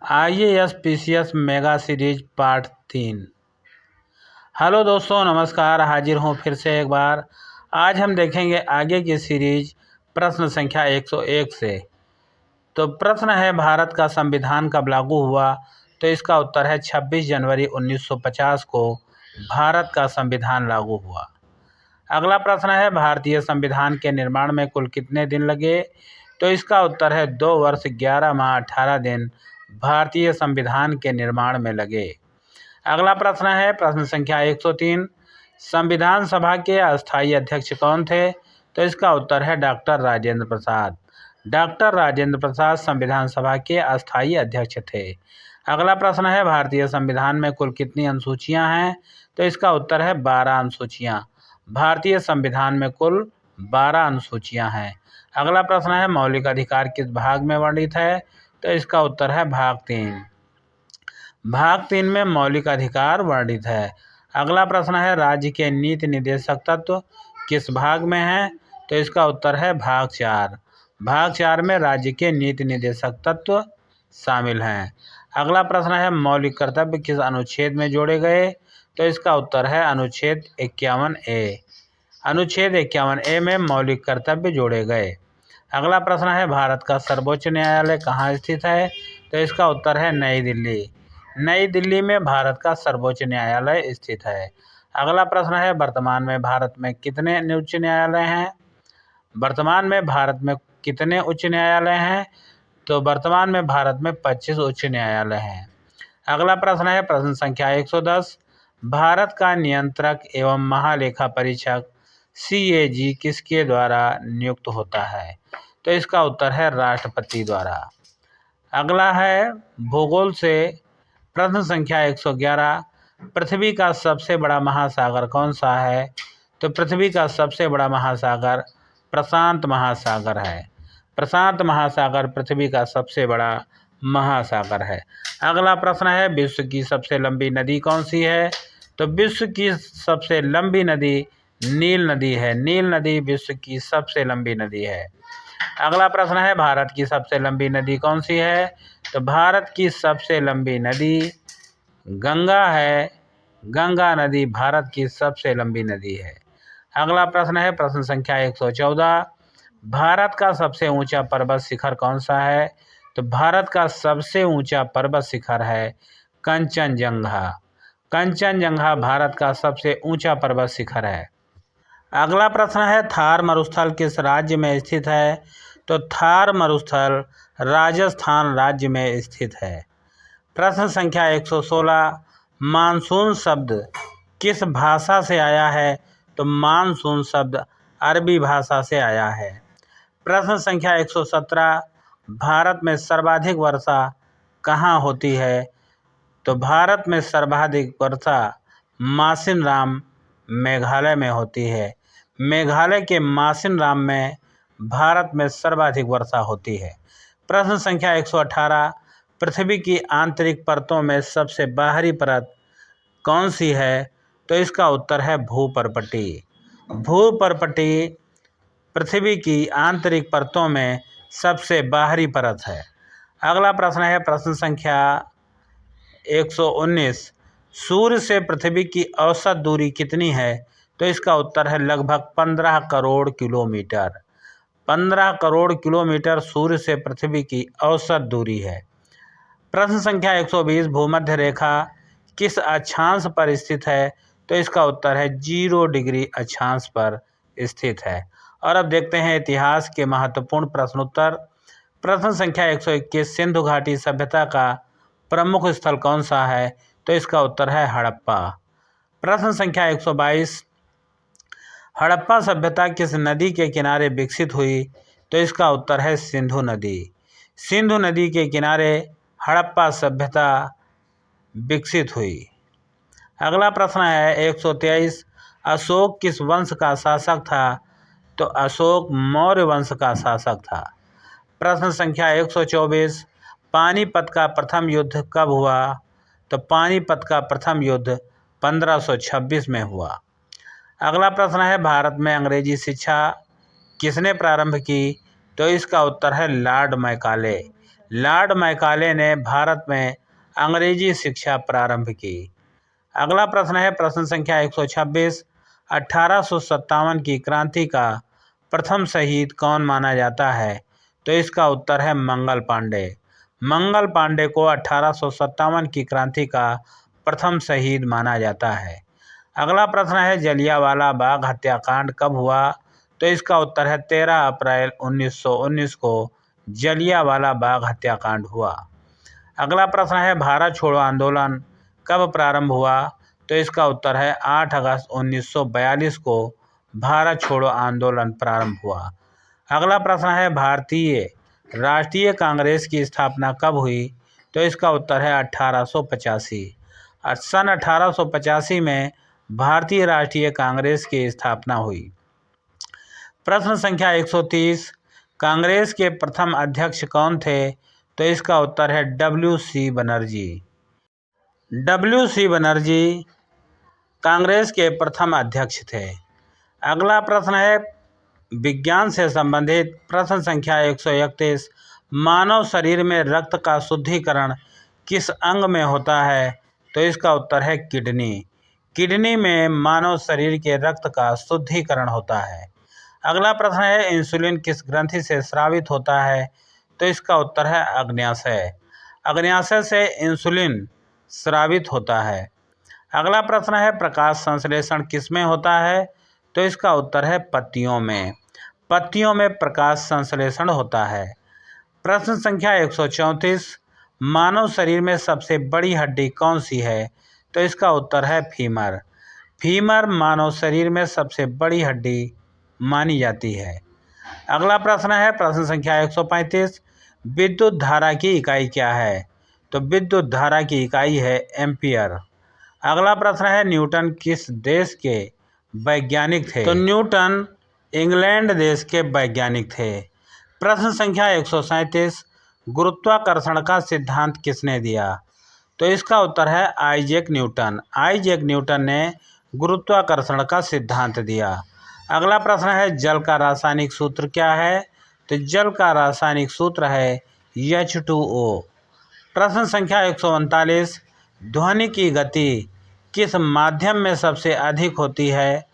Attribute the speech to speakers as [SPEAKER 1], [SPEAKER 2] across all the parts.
[SPEAKER 1] IAS PCS mega series part 3। Hello दोस्तों, नमस्कार। हाजिर हूँ फिर से एक बार। आज हम देखेंगे आगे की सीरीज प्रश्न संख्या 101 से। तो प्रश्न है, भारत का संविधान कब लागू हुआ? तो इसका उत्तर है 26 जनवरी 1950 को भारत का संविधान लागू हुआ। अगला प्रश्न है, भारतीय संविधान के निर्माण में कुल कितने दिन लगे? तो इसका उत्तर है 2 वर्ष 11 माह 18 दिन भारतीय संविधान के निर्माण में लगे। अगला प्रश्न है, प्रश्न संख्या 103, संविधान सभा के अस्थायी अध्यक्ष कौन थे? तो इसका उत्तर है डॉक्टर राजेंद्र प्रसाद। डॉक्टर राजेंद्र प्रसाद संविधान सभा के अस्थायी अध्यक्ष थे। अगला प्रश्न है, भारतीय संविधान में कुल कितनी अनुसूचियां हैं? तो इसका उत्तर है 12 अनुसूचियां। भारतीय संविधान में कुल 12 अनुसूचियां हैं। अगला प्रश्न है, मौलिक अधिकार किस भाग में वर्णित है? तो इसका उत्तर है भाग 3। भाग 3 में मौलिक अधिकार वर्णित है। अगला प्रश्न है, राज्य के नीति निर्देशक तत्व किस भाग में है? तो इसका उत्तर है भाग 4। भाग 4 में राज्य के नीति निर्देशक तत्व शामिल हैं। अगला प्रश्न है, मौलिक कर्तव्य किस अनुच्छेद में जोड़े गए? तो इसका उत्तर है अनुच्छेद 51A। अनुच्छेद 51A में मौलिक कर्तव्य जोड़े गए। अगला प्रश्न है, भारत का सर्वोच्च न्यायालय कहाँ स्थित है? तो इसका उत्तर है नई दिल्ली। नई दिल्ली में भारत का सर्वोच्च न्यायालय स्थित है। अगला प्रश्न है, वर्तमान में भारत में कितने उच्च न्यायालय हैं? वर्तमान में भारत में कितने उच्च न्यायालय हैं? तो वर्तमान में भारत में 25 उच्च न्यायालय हैं। अगला प्रश्न है, प्रश्न संख्या 110, भारत का नियंत्रक एवं महालेखा परीक्षक CAG किसके द्वारा नियुक्त होता है? तो इसका उत्तर है राष्ट्रपति द्वारा। अगला है भूगोल से, प्रश्न संख्या 111, पृथ्वी का सबसे बड़ा महासागर कौन सा है? तो पृथ्वी का सबसे बड़ा महासागर प्रशांत महासागर है। प्रशांत महासागर पृथ्वी का सबसे बड़ा महासागर है। अगला प्रश्न है, विश्व की सबसे लंबी नदी कौन सी है? तो विश्व की सबसे लंबी नदी नील नदी है। नील नदी विश्व की सबसे लंबी नदी है। अगला प्रश्न है, भारत की सबसे लंबी नदी कौन सी है? तो भारत की सबसे लंबी नदी गंगा है। गंगा नदी भारत की सबसे लंबी नदी है। अगला प्रश्न है, प्रश्न संख्या 114, भारत का सबसे ऊंचा पर्वत शिखर कौन सा है? तो भारत का सबसे ऊंचा पर्वत शिखर है कंचनजंगा। कंचनजंगा भारत का सबसे ऊंचा पर्वत शिखर है। अगला प्रश्न है, थार मरुस्थल किस राज्य में स्थित है? तो थार मरुस्थल राजस्थान राज्य में स्थित है। प्रश्न संख्या 116, मानसून शब्द किस भाषा से आया है? तो मानसून शब्द अरबी भाषा से आया है। प्रश्न संख्या 117, भारत में सर्वाधिक वर्षा कहाँ होती है? तो भारत में सर्वाधिक वर्षा मासिनराम मेघालय में होती है। मेघालय के मासिनराम में भारत में सर्वाधिक वर्षा होती है। प्रश्न संख्या 118, पृथ्वी की आंतरिक परतों में सबसे बाहरी परत कौन सी है? तो इसका उत्तर है भूपर्पटी। भूपर्पटी पृथ्वी की आंतरिक परतों में सबसे बाहरी परत है। अगला प्रश्न है, प्रश्न संख्या 119, सूर्य से पृथ्वी की औसत दूरी कितनी है? तो इसका उत्तर है लगभग 15 करोड़ किलोमीटर। 15 करोड़ किलोमीटर सूर्य से पृथ्वी की औसत दूरी है। प्रश्न संख्या 120, भूमध्य रेखा किस अक्षांश पर स्थित है? तो इसका उत्तर है 0 डिग्री अक्षांश पर स्थित है। और अब देखते हैं इतिहास के महत्वपूर्ण प्रश्नोत्तर। प्रश्न संख्या 121, सिंधु घाटी सभ्यता का प्रमुख स्थल कौन सा है? तो इसका उत्तर है हड़प्पा। प्रश्न संख्या 122, हड़प्पा सभ्यता किस नदी के किनारे विकसित हुई? तो इसका उत्तर है सिंधु नदी। सिंधु नदी के किनारे हड़प्पा सभ्यता विकसित हुई। अगला प्रश्न है 123, अशोक किस वंश का शासक था? तो अशोक मौर्य वंश का शासक था। प्रश्न संख्या 124, पानीपत का प्रथम युद्ध कब हुआ? तो पानीपत का प्रथम युद्ध 1526 में हुआ। अगला प्रश्न है, भारत में अंग्रेजी शिक्षा किसने प्रारंभ की? तो इसका उत्तर है लॉर्ड मैकाले। लॉर्ड मैकाले ने भारत में अंग्रेजी शिक्षा प्रारंभ की। अगला प्रश्न है प्रश्न संख्या 126। 1857 की क्रांति का प्रथम शहीद कौन माना जाता है? तो इसका उत्तर है मंगल पांडे। मंगल पांडे को 1857 की क्रांति का प्रथम शहीद माना जाता है। अगला प्रश्न है जलियांवाला बाग हत्याकांड कब हुआ? तो इसका उत्तर है 13 अप्रैल 1919 को जलियांवाला बाग हत्याकांड हुआ। अगला प्रश्न है भारत छोड़ो आंदोलन कब प्रारंभ हुआ? तो इसका उत्तर है 8 अगस्त 1942 को भारत छोड़ो आंदोलन प्रारंभ हुआ। अगला प्रश्न है भारतीय राष्ट्रीय कांग्रेस की स्थापना कब हुई? तो इसका उत्तर है 1885। सन 1885 में भारतीय राष्ट्रीय कांग्रेस की स्थापना हुई। प्रश्न संख्या 130। कांग्रेस के प्रथम अध्यक्ष कौन थे? तो इसका उत्तर है WC बनर्जी। WC बनर्जी कांग्रेस के प्रथम अध्यक्ष थे। अगला प्रश्न है विज्ञान से संबंधित प्रश्न संख्या 131। मानव शरीर में रक्त का शुद्धिकरण किस अंग में होता है? तो इसका उत्तर है किडनी। किडनी में मानव शरीर के रक्त का शुद्धिकरण होता है। अगला प्रश्न है इंसुलिन किस ग्रंथि से स्रावित होता है? तो इसका उत्तर है अग्न्याशय। अग्न्याशय से इंसुलिन स्रावित होता है। अगला प्रश्न है प्रकाश संश्लेषण किस में होता है? तो इसका उत्तर है पत्तियों में। पत्तियों में प्रकाश संश्लेषण होता है। प्रश्न संख्या 134। मानव शरीर में सबसे बड़ी हड्डी कौन सी है? तो इसका उत्तर है फीमर। फीमर मानव शरीर में सबसे बड़ी हड्डी मानी जाती है। अगला प्रश्न है प्रश्न संख्या 135। विद्युत धारा की इकाई क्या है? तो विद्युत धारा की इकाई है एम्पियर। अगला प्रश्न है न्यूटन किस देश के वैज्ञानिक थे? तो न्यूटन इंग्लैंड देश के वैज्ञानिक थे। प्रश्न संख्या 137। गुरुत्वाकर्षण का सिद्धांत किसने दिया? तो इसका उत्तर है आइजैक न्यूटन। आइजैक न्यूटन ने गुरुत्वाकर्षण का सिद्धांत दिया। अगला प्रश्न है जल का रासायनिक सूत्र क्या है? तो जल का रासायनिक सूत्र है H2O। प्रश्न संख्या 139। ध्वनि की गति किस माध्यम में सबसे अधिक होती है?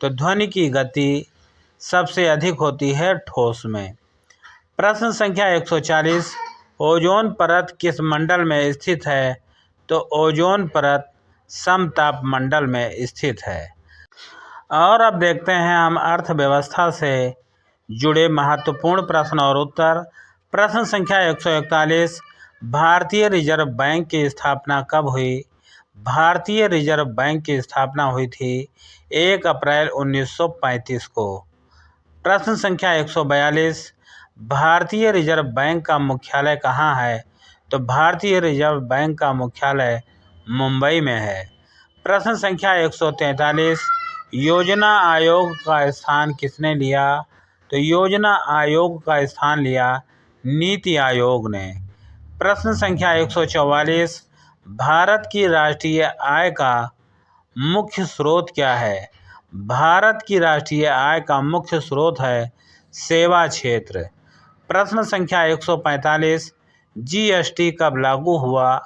[SPEAKER 1] तो ध्वनि की गति सबसे अधिक होती है ठोस में। प्रश्न संख्या 140। ओजोन परत किस मंडल में स्थित है? तो ओजोन परत समताप मंडल में स्थित है। और अब देखते हैं हम अर्थव्यवस्था से जुड़े महत्वपूर्ण प्रश्न और उत्तर। प्रश्न संख्या 141। भारतीय रिजर्व बैंक की स्थापना कब हुई? भारतीय रिजर्व बैंक की स्थापना हुई थी 1 अप्रैल 1935 को। प्रश्न संख्या 142। भारतीय रिजर्व बैंक का मुख्यालय कहाँ है? तो भारतीय रिजर्व बैंक का मुख्यालय मुंबई में है। प्रश्न संख्या 143। योजना आयोग का स्थान किसने लिया? तो योजना आयोग का स्थान लिया नीति आयोग ने। प्रश्न संख्या 144। भारत की राष्ट्रीय आय का मुख्य स्रोत क्या है? भारत की राष्ट्रीय आय का मुख्य स्रोत है सेवा क्षेत्र। प्रश्न संख्या 145। GST कब लागू हुआ?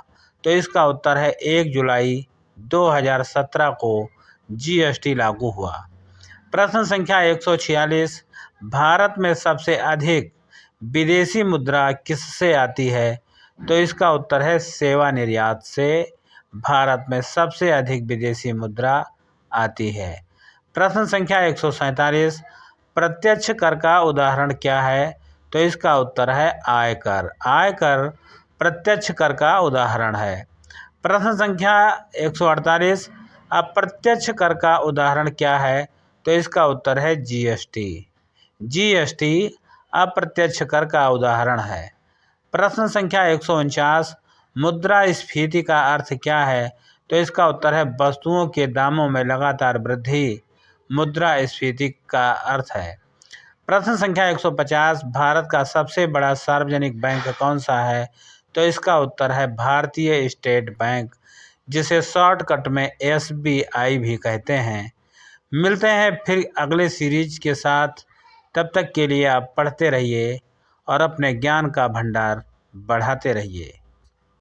[SPEAKER 1] तो इसका उत्तर है 1 जुलाई 2017 को GST लागू हुआ। प्रश्न संख्या 146। भारत में सबसे अधिक विदेशी मुद्रा किससे आती है? तो इसका उत्तर है सेवा निर्यात से भारत में सबसे अधिक विदेशी मुद्रा आती है। प्रश्न संख्या 147। प्रत्यक्ष कर का उदाहरण क्या है? तो इसका उत्तर है आयकर। आयकर प्रत्यक्ष कर का उदाहरण है। प्रश्न संख्या 148। अप्रत्यक्ष कर का उदाहरण क्या है? तो इसका उत्तर है GST। GST अप्रत्यक्ष कर का उदाहरण है। प्रश्न संख्या 149। मुद्रास्फीति का अर्थ क्या है? तो इसका उत्तर है वस्तुओं के दामों में लगातार वृद्धि मुद्रास्फीति का अर्थ है। प्रश्न संख्या 150। भारत का सबसे बड़ा सार्वजनिक बैंक कौन सा है? तो इसका उत्तर है भारतीय स्टेट बैंक, जिसे शॉर्टकट में SBI भी कहते हैं। मिलते हैं फिर अगले सीरीज के साथ। तब तक के लिए आप पढ़ते रहिए और अपने ज्ञान का भंडार बढ़ाते रहिए।